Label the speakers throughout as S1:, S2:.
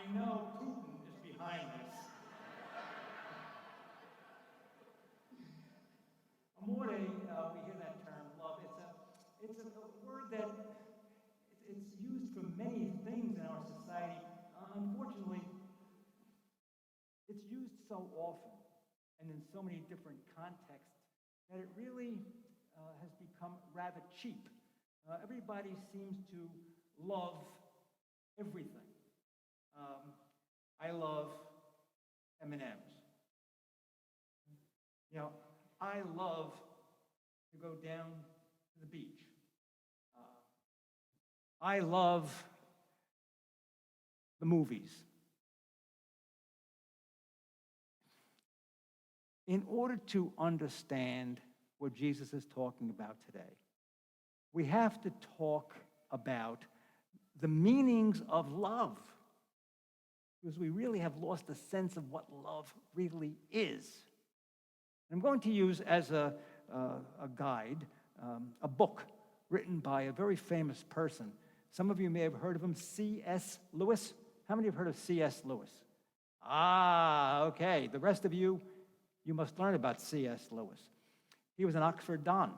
S1: I know Putin is behind this. Amore, we hear that term, love. It's a word that it's used for many things in our society. Unfortunately, it's used so often and in so many different contexts that it really has become rather cheap. Everybody seems to love everything. I love M&Ms. You know, I love to go down to the beach. I love the movies. In order to understand what Jesus is talking about today, we have to talk about the meanings of love, because we really have lost a sense of what love really is. I'm going to use as a guide a book written by a very famous person. Some of you may have heard of him, C.S. Lewis. How many have heard of C.S. Lewis? Ah, okay. The rest of you, you must learn about C.S. Lewis. He was an Oxford Don.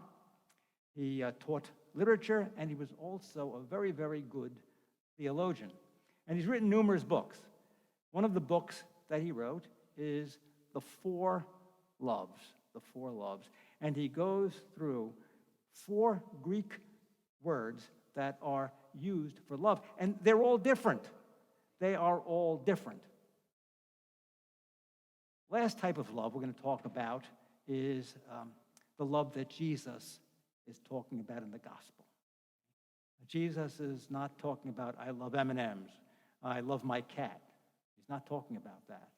S1: He taught literature, and he was also a very, very good theologian. And he's written numerous books. One of the books that he wrote is The Four Loves, The Four Loves. And he goes through 4 Greek words that are used for love. And they're all different. They are all different. Last type of love we're going to talk about is the love that Jesus is talking about in the gospel. Jesus is not talking about, I love M&Ms, I love my cat. He's not talking about that.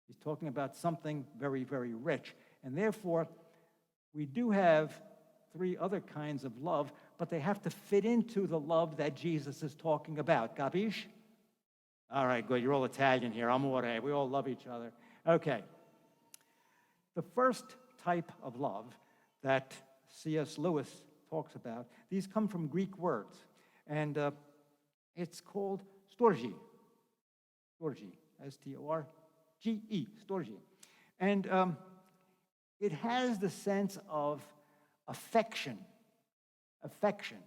S1: He's talking about something very, very rich. And therefore, we do have 3 other kinds of love, but they have to fit into the love that Jesus is talking about. Capiche? All right, good. You're all Italian here. Amore. We all love each other. Okay. The first type of love that C.S. Lewis talks about, these come from Greek words, and it's called storge. Storge, S-T-O-R-G-E, storge. And it has the sense of affection. Affection.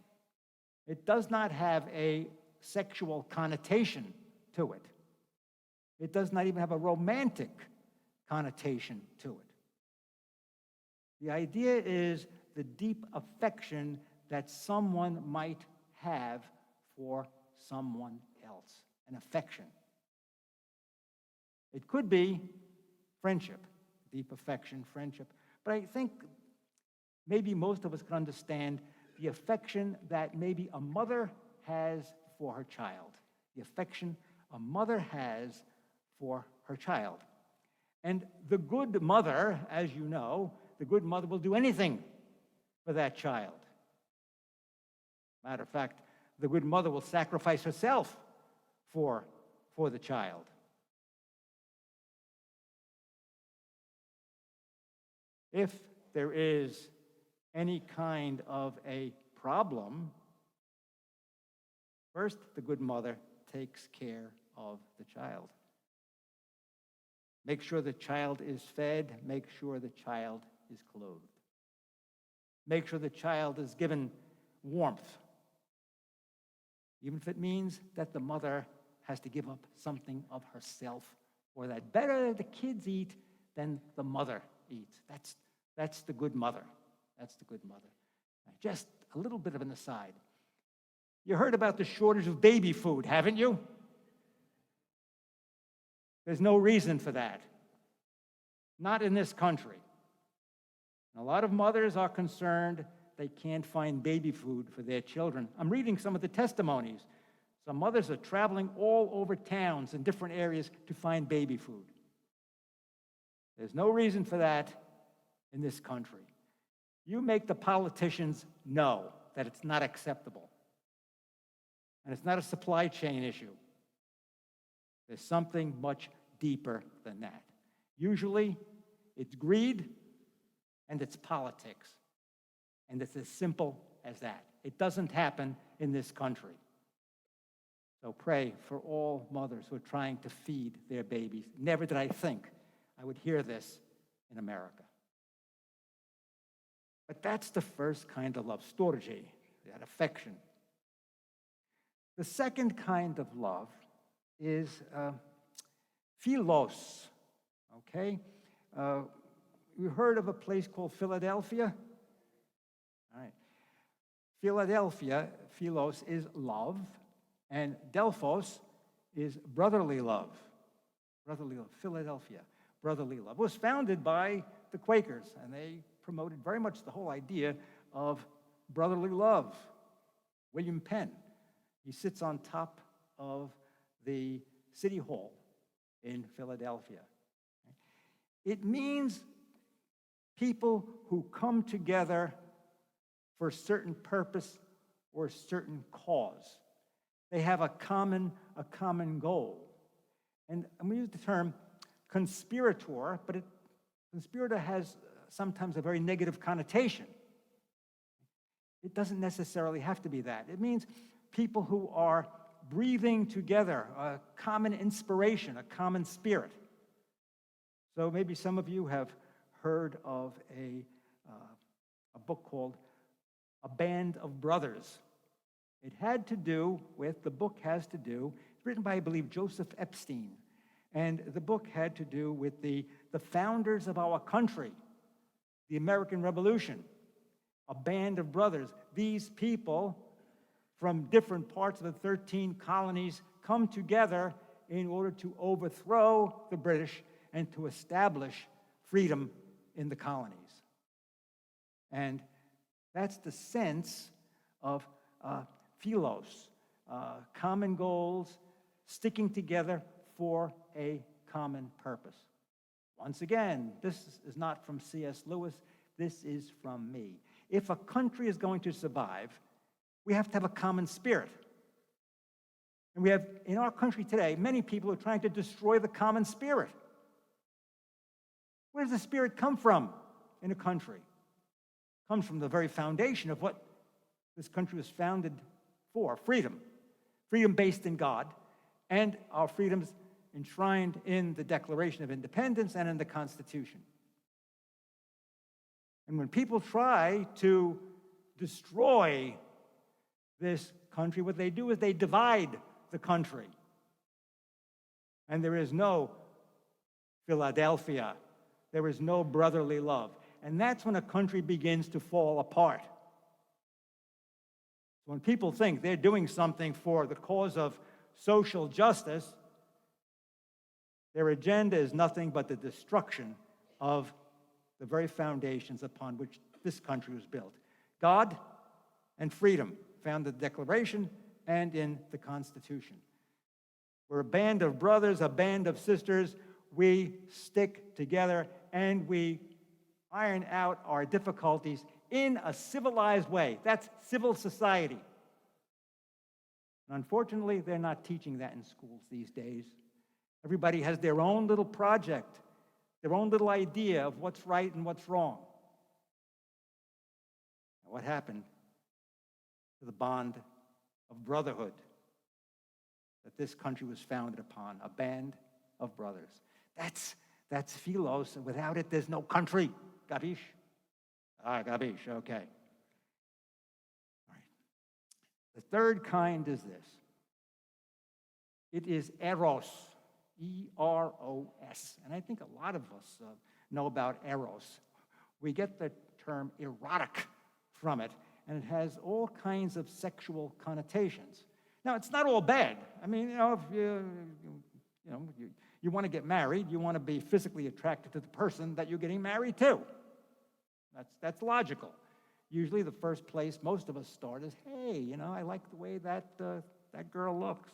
S1: It does not have a sexual connotation to it. It does not even have a romantic connotation to it. The idea is the deep affection that someone might have for someone else, an affection. It could be friendship, deep affection, friendship. But I think maybe most of us can understand the affection that maybe a mother has for her child, the affection a mother has for her child. And the good mother, as you know, the good mother will do anything for that child. Matter of fact, the good mother will sacrifice herself for the child. If there is any kind of a problem, first, the good mother takes care of the child. Make sure the child is fed. Make sure the child is clothed. Make sure the child is given warmth, even if it means that the mother has to give up something of herself, or that better the kids eat than the mother eats. That's the good mother. That's the good mother. Just a little bit of an aside. You heard about the shortage of baby food, haven't you? There's no reason for that. Not in this country. And a lot of mothers are concerned they can't find baby food for their children. I'm reading some of the testimonies. Some mothers are traveling all over towns in different areas to find baby food. There's no reason for that in this country. You make the politicians know that it's not acceptable. And it's not a supply chain issue. There's something much deeper than that. Usually, it's greed and it's politics. And it's as simple as that. It doesn't happen in this country. So pray for all mothers who are trying to feed their babies. Never did I think I would hear this in America. But that's the first kind of love, storge, that affection. The second kind of love is philos, okay? You heard of a place called Philadelphia? All right. Philadelphia, philos, is love, and Delphos is brotherly love. Brotherly love, Philadelphia, brotherly love. It was founded by the Quakers, and they promoted very much the whole idea of brotherly love. William Penn, he sits on top of the City Hall in Philadelphia. It means people who come together for a certain purpose or a certain cause. They have a common goal. And we use the term conspirator, but conspirator has sometimes a very negative connotation. It doesn't necessarily have to be that. It means people who are breathing together, a common inspiration, a common spirit. So maybe some of you have heard of a book called A Band of Brothers. It had to do with, the book has to do, it's written by, I believe, Joseph Epstein. And the book had to do with the founders of our country, the American Revolution. A band of brothers. These people from different parts of the 13 colonies come together in order to overthrow the British and to establish freedom in the colonies. And that's the sense of philos, common goals, sticking together for a common purpose. Once again, this is not from C.S. Lewis, this is from me. If a country is going to survive, we have to have a common spirit. And we have, in our country today, many people who are trying to destroy the common spirit. Where does the spirit come from in a country? It comes from the very foundation of what this country was founded for, freedom. Freedom based in God, and our freedoms enshrined in the Declaration of Independence and in the Constitution. And when people try to destroy this country, what they do is they divide the country. And there is no Philadelphia. There is no brotherly love. And that's when a country begins to fall apart. When people think they're doing something for the cause of social justice, their agenda is nothing but the destruction of the very foundations upon which this country was built. God and freedom found in the Declaration and in the Constitution. We're a band of brothers, a band of sisters. We stick together and we iron out our difficulties in a civilized way. That's civil society. And unfortunately, they're not teaching that in schools these days. Everybody has their own little project, their own little idea of what's right and what's wrong. And what happened to the bond of brotherhood that this country was founded upon? A band of brothers. That's philos, and without it, there's no country. Gabish? Gabish, okay. All right. The third kind is this. It is eros, E-R-O-S. And I think a lot of us know about eros. We get the term erotic from it, and it has all kinds of sexual connotations. Now, it's not all bad. I mean, if you want to get married, you want to be physically attracted to the person that you're getting married to. That's logical. Usually the first place most of us start is, hey, I like the way that girl looks,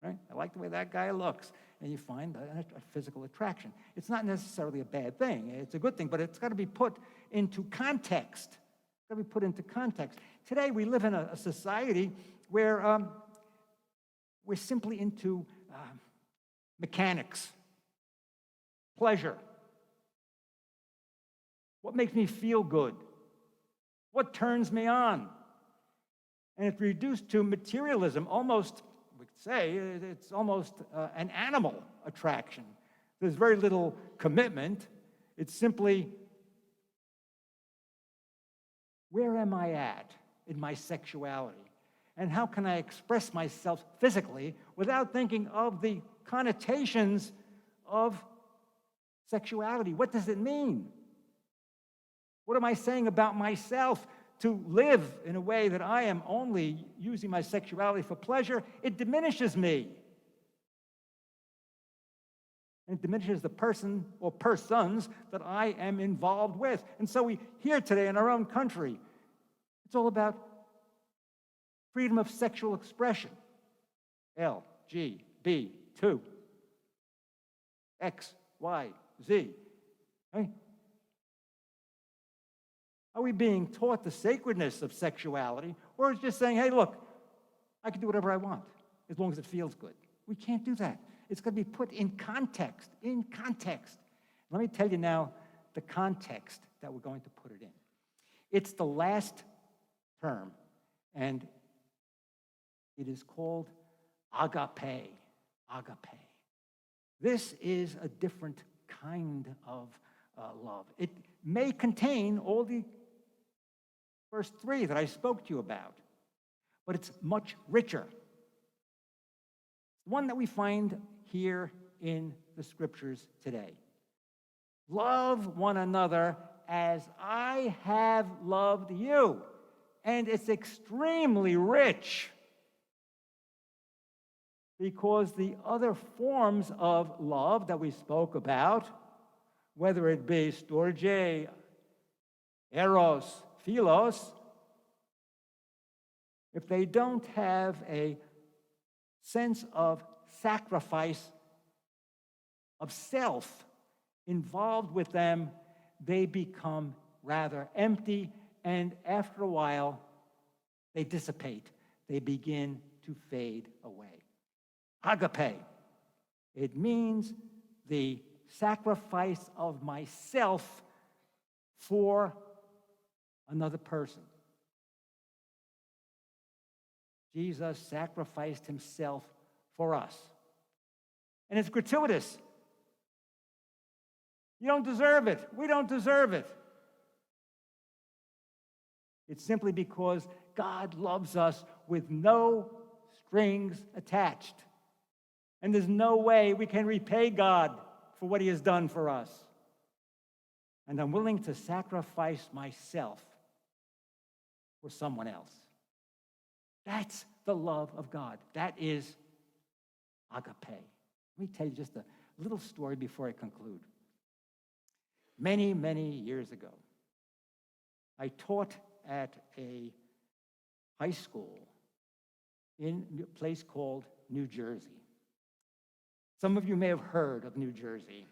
S1: right? I like the way that guy looks. And you find a physical attraction. It's not necessarily a bad thing. It's a good thing, but it's got to be put into context. It's got to be put into context. Today we live in a society where we're simply into mechanics, pleasure. What makes me feel good? What turns me on? And it's reduced to materialism, almost, we could say. It's almost an animal attraction. There's very little commitment. It's simply, where am I at in my sexuality? And how can I express myself physically without thinking of the connotations of sexuality? What does it mean? What am I saying about myself? To live in a way that I am only using my sexuality for pleasure, it diminishes me. And it diminishes the person or persons that I am involved with. And so we hear today in our own country, it's all about freedom of sexual expression. LGBT, X, Y, Z. Right? Are we being taught the sacredness of sexuality, or is it just saying, hey, look, I can do whatever I want as long as it feels good? We can't do that. It's going to be put in context, in context. Let me tell you now the context that we're going to put it in. It's the last term, and it is called agape, agape. This is a different kind of love. It may contain all the first three that I spoke to you about, but it's much richer. One that we find here in the scriptures today. Love one another as I have loved you. And it's extremely rich because the other forms of love that we spoke about, whether it be storge, eros, philos, if they don't have a sense of sacrifice of self involved with them, they become rather empty, and after a while, they dissipate. They begin to fade away. Agape, it means the sacrifice of myself for another person. Jesus sacrificed himself for us. And it's gratuitous. You don't deserve it. We don't deserve it. It's simply because God loves us with no strings attached. And there's no way we can repay God for what he has done for us. And I'm willing to sacrifice myself for someone else. That's the love of God. That is agape. Let me tell you just a little story before I conclude. Many, many years ago, I taught at a high school in a place called New Jersey. Some of you may have heard of New Jersey.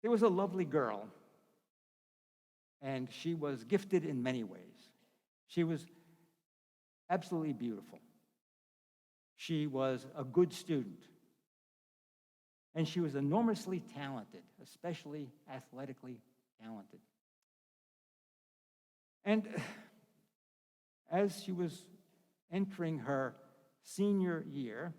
S1: There was a lovely girl, and she was gifted in many ways. She was absolutely beautiful. She was a good student. And she was enormously talented, especially athletically talented. And as she was entering her senior year,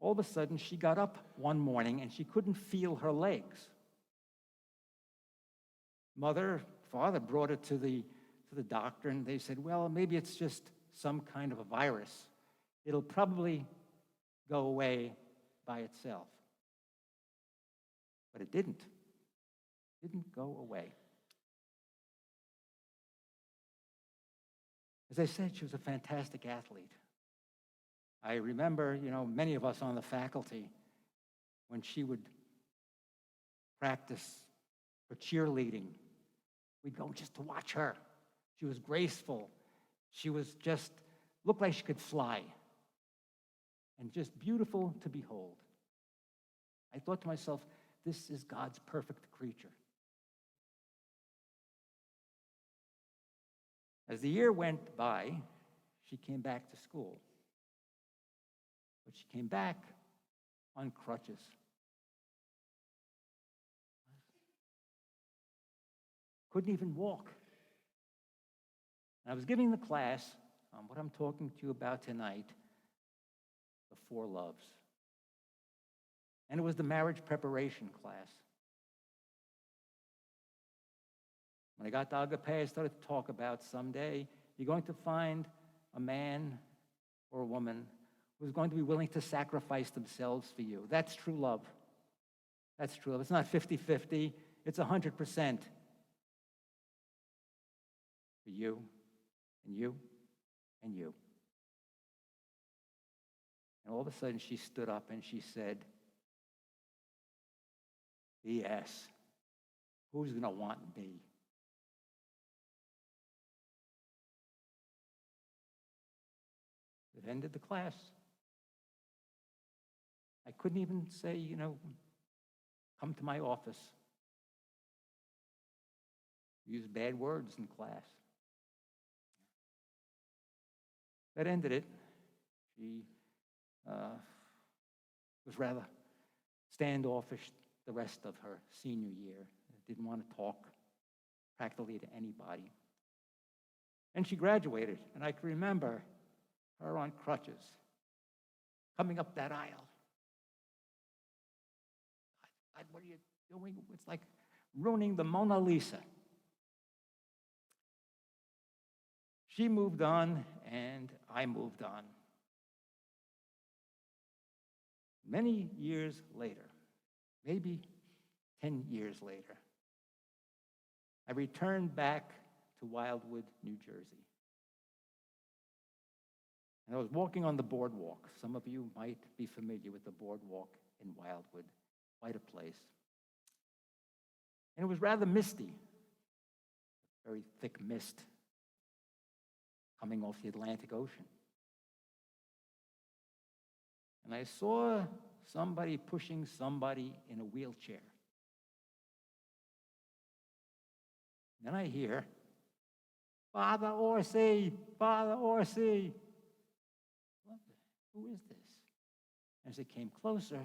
S1: all of a sudden she got up one morning and she couldn't feel her legs. Father brought her to the doctor, and they said, well, maybe it's just some kind of a virus. It'll probably go away by itself. But it didn't. It didn't go away. As I said, she was a fantastic athlete. I remember, many of us on the faculty, when she would practice for cheerleading, we'd go just to watch her. She was graceful. She was just, looked like she could fly. And just beautiful to behold. I thought to myself, this is God's perfect creature. As the year went by, she came back to school. But she came back on crutches. Couldn't even walk. And I was giving the class what I'm talking to you about tonight, the four loves. And it was the marriage preparation class. When I got to agape, I started to talk about someday you're going to find a man or a woman who's going to be willing to sacrifice themselves for you. That's true love. That's true love. It's not 50-50. It's 100% for you and you and you. And all of a sudden she stood up and she said, yes, who's going to want me? It ended the class. I couldn't even say, come to my office. Use bad words in class. That ended it. She was rather standoffish the rest of her senior year. Didn't want to talk practically to anybody. And she graduated, and I can remember her on crutches coming up that aisle. God, what are you doing? It's like ruining the Mona Lisa. She moved on, and I moved on. Many years later, maybe 10 years later, I returned back to Wildwood, New Jersey. And I was walking on the boardwalk. Some of you might be familiar with the boardwalk in Wildwood, quite a place. And it was rather misty, very thick mist coming off the Atlantic Ocean. And I saw somebody pushing somebody in a wheelchair. Then I hear, Father Orsi, Father Orsi. Who is this? As it came closer,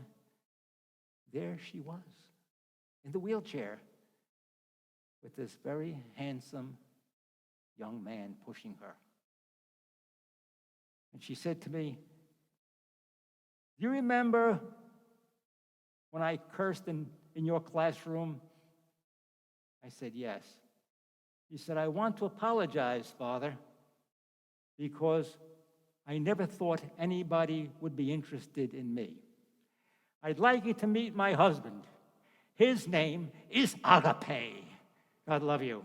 S1: there she was, in the wheelchair, with this very handsome young man pushing her. And she said to me, do you remember when I cursed in your classroom? I said, yes. He said, I want to apologize, Father, because I never thought anybody would be interested in me. I'd like you to meet my husband. His name is Agape. God love you.